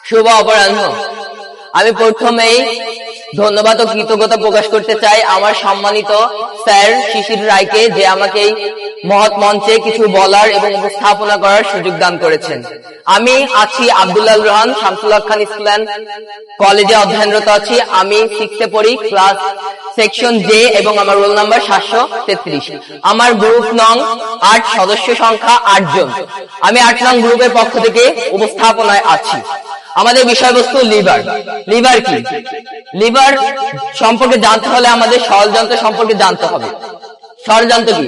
শুভ অপরাহ্ন। আমি প্রথমেই ধন্যবাদ ও কৃতজ্ঞতা প্রকাশ করতে চাই আমার সম্মানিত স্যার শিশির রায়কে, যে আমাকে এই মহৎ মঞ্চে কিছু বলার এবং উপস্থাপনা করার সুযোগ দান করেছেন। আমি আছি আব্দুল্লাহ রহমান, শামসুল হক খান ইসলাম কলেজে অধ্যয়নরত আছি। আমি 6 পড়ি, ক্লাস সেকশন জে, এবং আমার রোল নাম্বার 733। আমার গ্রুপ নং 8, সদস্য সংখ্যা 8 জন। আমি 8 নং গ্রুপের পক্ষ থেকে উপস্থাপনায় আছি। আমাদের বিষয়বস্তু লিভার। লিভার কি? লিভার সম্পর্কে জানতে হলে আমাদের সরলযন্ত্র সম্পর্কে জানতে হবে। সরলযন্ত্র কি?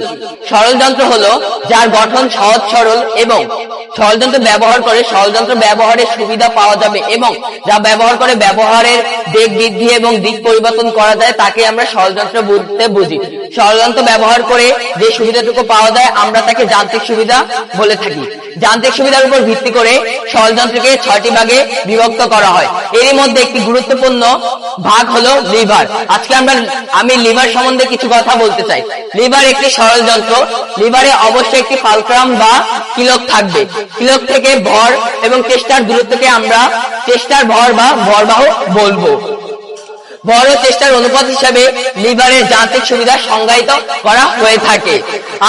সরলযন্ত্র হলো যার গঠন সহজ সরল এবং সরলযন্ত্র ব্যবহার করে সরলযন্ত্র ব্যবহারের সুবিধা পাওয়া যাবে এবং যা ব্যবহার করে ব্যবহারের বেগ বৃদ্ধি এবং দিক পরিবর্তন করা যায় তাকে আমরা সরলযন্ত্র বলতে বুঝি। সরলযন্ত্র ব্যবহার করে যে সুবিধাটুকু পাওয়া যায় আমরা তাকে যান্ত্রিক সুবিধা বলে থাকি। যান্ত্রিক সুবিধার উপর ভিত্তি করে সরলযন্ত্রকে 6টি ভাগে বিভক্ত করা হয়। এর মধ্যে একটি গুরুত্বপূর্ণ ভাগ হলো লিভার। আজকে আমি লিভার সম্বন্ধে কিছু কথা বলতে চাই। লিভার একটি সরলযন্ত্র। লিভারে অবশ্যই একটি ফালক্রাম বা কিলক থাকবে। কিলক থেকে ভর এবং চেষ্টার দূরত্বকে আমরা চেষ্টার ভর বা ভরবাহ বলবো। ভর ও চেষ্টার অনুপাত হিসাবে লিভারের যান্ত্রিক সুবিধা সংজ্ঞায়িত করা হয়ে থাকে।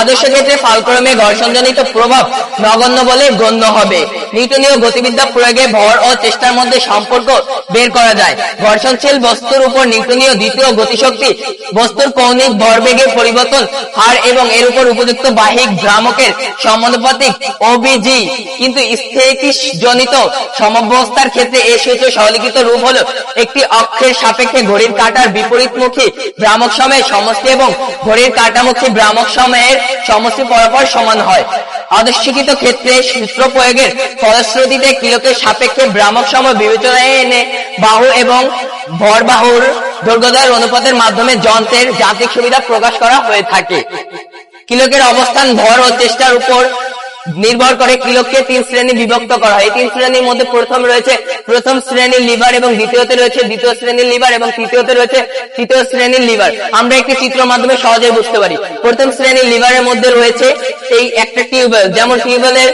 আদর্শ ক্ষেত্রে ফালক্রামে ঘর্ষণজনিত প্রভাব নগণ্য বলে গণ্য হবে। নিউটনীয় গতিবিদ্যা প্রয়োগে ভর ও চেষ্টার মধ্যে সম্পর্ক বের করা যায়। ঘর্ষণশীল বস্তুর উপর নিউটনীয় দ্বিতীয় গতিশক্তি বস্তুর কৌণিক ভরবেগের পরিবর্তন হার এবং এর উপর উপযুক্ত বাহিক ভ্রামকের সমানুপাতিক ওবিজি। কিন্তু স্থিতিজনিত সমব্যবস্থার ক্ষেত্রে এর সূত্র সরলীকৃত রূপ হলো একটি অক্ষের সাপেক্ষে ঘড়ির কাঁটার বিপরীতমুখী ভ্রামক সময়ের সমষ্টি এবং ঘড়ির কাঁটামুখী ভ্রামক সময়ের সমষ্টি পরস্পর সমান হয়। আদর্শিকৃত ক্ষেত্রে সূত্র প্রয়োগের ফলশ্রুতিতে কিলকের সাপেক্ষে ভ্রামক সময় বিবেচনায় এনে বাহু এবং ভরবাহুর দৈর্ঘ্যদ্বয়ের অনুপাতের মাধ্যমে যন্ত্রের যান্ত্রিক সুবিধা প্রকাশ করা হয়ে থাকে। কিলকের অবস্থান ভর ও চেষ্টার উপর নির্ভর করে কিলককে 3 শ্রেণী বিভক্ত করা হয়। এই 3 শ্রেণীর মধ্যে প্রথম শ্রেণীর লিভার এবং দ্বিতীয়তে রয়েছে দ্বিতীয় শ্রেণীর লিভার এবং তৃতীয়তে রয়েছে তৃতীয় শ্রেণীর লিভার। আমরা একটি চিত্রের মাধ্যমে সহজে বুঝতে পারি। প্রথম শ্রেণীর লিভারের মধ্যে রয়েছে এই একটা টিউবওয়েল। যেমন টিউবওয়েলের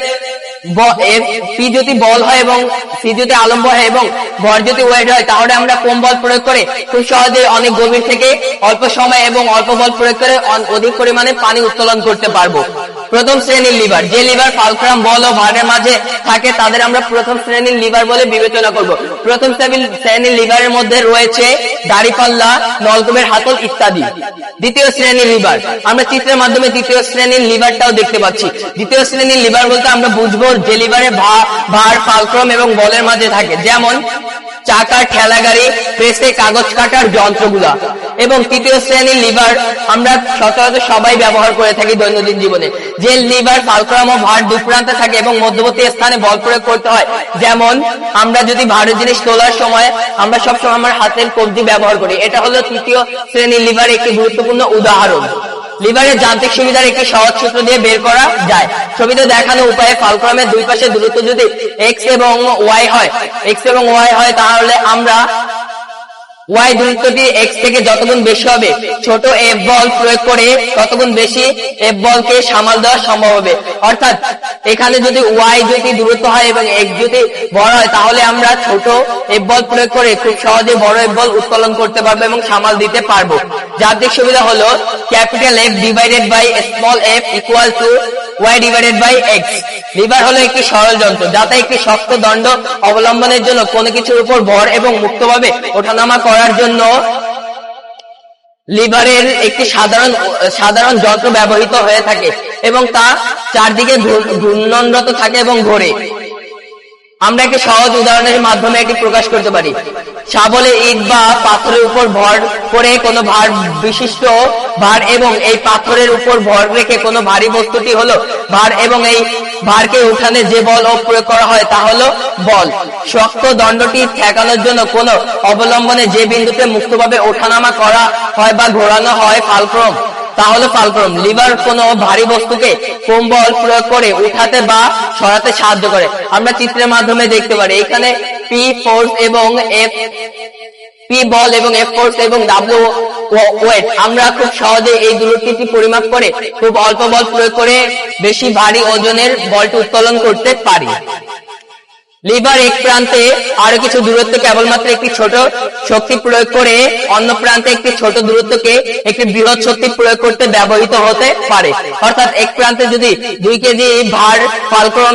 পি যদি বল হয় এবং সি যদি আলম্ব হয় এবং ভর যদি ওয়েট হয়, তাহলে আমরা কম বল প্রয়োগ করে খুব সহজে অনেক গভীর থেকে অল্প সময় এবং অল্প বল প্রয়োগ করে অধিক পরিমাণে পানি উত্তোলন করতে পারবো। প্রথম শ্রেণীর লিভার, যে লিভার ফালক্রাম বল ও ভারের মাঝে থাকে তাদের আমরা প্রথম শ্রেণীর লিভার বলে বিবেচনা করব। প্রথম শ্রেণীর লিভারের মধ্যে রয়েছে দাড়িপাল্লা, নলকূপের হাতল ইত্যাদি। দ্বিতীয় শ্রেণীর লিভার, আমরা চিত্রের মাধ্যমে দ্বিতীয় শ্রেণীর লিভারটাও দেখতে পাচ্ছি। দ্বিতীয় শ্রেণীর লিভার বলতে আমরা বুঝবো যে লিভারে ভার ফালক্রাম এবং বলের মাঝে থাকে, যেমন চাকার ঠেলা গাড়ি, প্রেসে কাগজ কাটার যন্ত্রগুলা। এবং তৃতীয় শ্রেণীর লিভার আমরা সচরাচর সবাই ব্যবহার করে থাকি দৈনন্দিন জীবনে, যে লিভার ফালক্রাম ও ভার দুপ্রান্তে থাকে এবং মধ্যবর্তী স্থানে বল প্রয়োগ করতে হয়। যেমন আমরা যদি ভারী জিনিস তোলার সময় আমরা সবসময় আমার হাতের কবজি ব্যবহার করি। এটা হলো তৃতীয় শ্রেণীর লিভার একটি গুরুত্বপূর্ণ উদাহরণ। লিভারের যান্ত্রিক সুবিধার একটি সহজ সূত্র দিয়ে বের করা যায়। ছবিতে দেখানো উপায়ে ফালক্রামের দুই পাশে দূরত্ব যদি এক্স এবং ওয়াই হয়, তাহলে আমরা ওয়াই দূরত্বটি এক্স থেকে যতগুণ বেশি হবে ছোট এফ বল প্রয়োগ করে ততগুণ বেশি এফ বলকে সামাল দেওয়া সম্ভব হবে। অর্থাৎ এখানে যদি ওয়াই যদি দূরত্ব হয় এবং এক্স যদি বড় হয়, তাহলে আমরা ছোট এফ বল প্রয়োগ করে খুব সহজে বড় এফ বল উত্তোলন করতে পারবো এবং সামাল দিতে পারবো। যান্ত্রিক সুবিধা হলো capital F divided by small F equal to Y divided by X. Lever হলো একটি সরল যন্ত্র, যাতে একটি শক্ত দণ্ড অবলম্বনের জন্য কোনো কিছুর উপর ভর এবং মুক্তভাবে ওঠানামা করার জন্য লিভারের একটি সাধারণ যন্ত্র ব্যবহৃত হয়ে থাকে এবং তা চারদিকে ঘূর্ণনরত থাকে এবং ঘোরে। আমরা একটি সহজ উদাহরণের মাধ্যমে এটি প্রকাশ করতে পারি। শাবলে ইট বা পাথরের উপর ভর করে কোনো ভার বিশিষ্ট ভার এবং এই পাথরের উপর ভর রেখে কোনো ভারী বস্তুটি হলো ভার এবং এই ভারকে উঠানে যে বল প্রয়োগ করা হয় তা হলো বল। শক্ত দণ্ডটি ঠেকানোর জন্য কোনো অবলম্বনে যে বিন্দুতে মুক্তভাবে ওঠানামা করা হয় বা ঘোরানো হয় ফালক্রাম, তাহলে ফালক্রাম। লিভার কোনো ভারী বস্তুকে কম বল প্রয়োগ করে উঠাতে বা সরাতে সাহায্য করে। আমরা চিত্রের মাধ্যমে দেখতে পারি এখানে পি ফোর্স এবং এফ, পি বল এবং এফ ফোর্স এবং ডাব্লিউ ওয়েট। আমরা খুব সহজে এই দূরত্বটি পরিমাপ করে খুব অল্প বল প্রয়োগ করে বেশি ভারী ওজনের বলটি উত্তোলন করতে পারি। লিভার এক প্রান্তে আরো কিছু দূরত্ব কেবলমাত্র একটি ছোট শক্তি প্রয়োগ করে অন্য প্রান্তে একটি ছোট দূরত্বকে একটি বৃহৎ শক্তি প্রয়োগ করতে ব্যবহৃত হতে পারে। অর্থাৎ এক প্রান্তে যদি 2 কেজি ভার ফালক্রম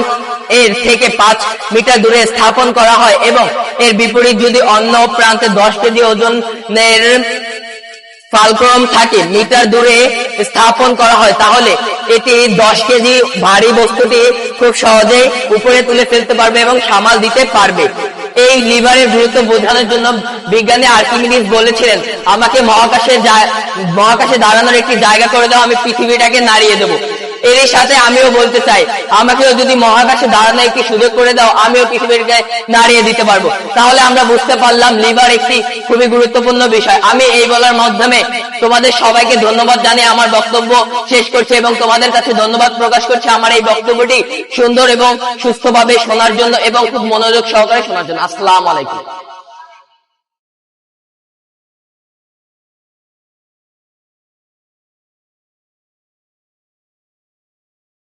এর থেকে 5 মিটার দূরে স্থাপন করা হয় এবং এর বিপরীত যদি অন্য প্রান্তে 10 কেজি ওজনের ফালক্রম থাকে মিটার দূরে স্থাপন করা হয়, তাহলে এটি 10 কেজি ভারী বস্তুটি খুব সহজেই উপরে তুলে ফেলতে পারবে এবং সামাল দিতে পারবে। এই লিভারের গুরুত্ব বোঝানোর জন্য বিজ্ঞানী আর্কিমিডিস বলেছিলেন, আমাকে মহাকাশে দাঁড়ানোর একটি জায়গা করে দাও, আমি পৃথিবীটাকে নাড়িয়ে দেবো। এর সাথে আমিও বলতে চাই, আমাকেও যদি মহাকাশে দাঁড়ানো একটি সুযোগ করে দাও, আমিও পৃথিবীকে নাড়িয়ে দিতে পারবো। তাহলে আমরা বুঝতে পারলাম লিভার একটি খুবই গুরুত্বপূর্ণ বিষয়। আমি এই বলার মাধ্যমে তোমাদের সবাইকে ধন্যবাদ জানিয়ে আমার বক্তব্য শেষ করছি এবং তোমাদের কাছে ধন্যবাদ প্রকাশ করছি আমার এই বক্তব্যটি সুন্দর এবং সুস্থভাবে শোনার জন্য এবং খুব মনোযোগ সহকারে শোনার জন্য। আসসালামু আলাইকুম।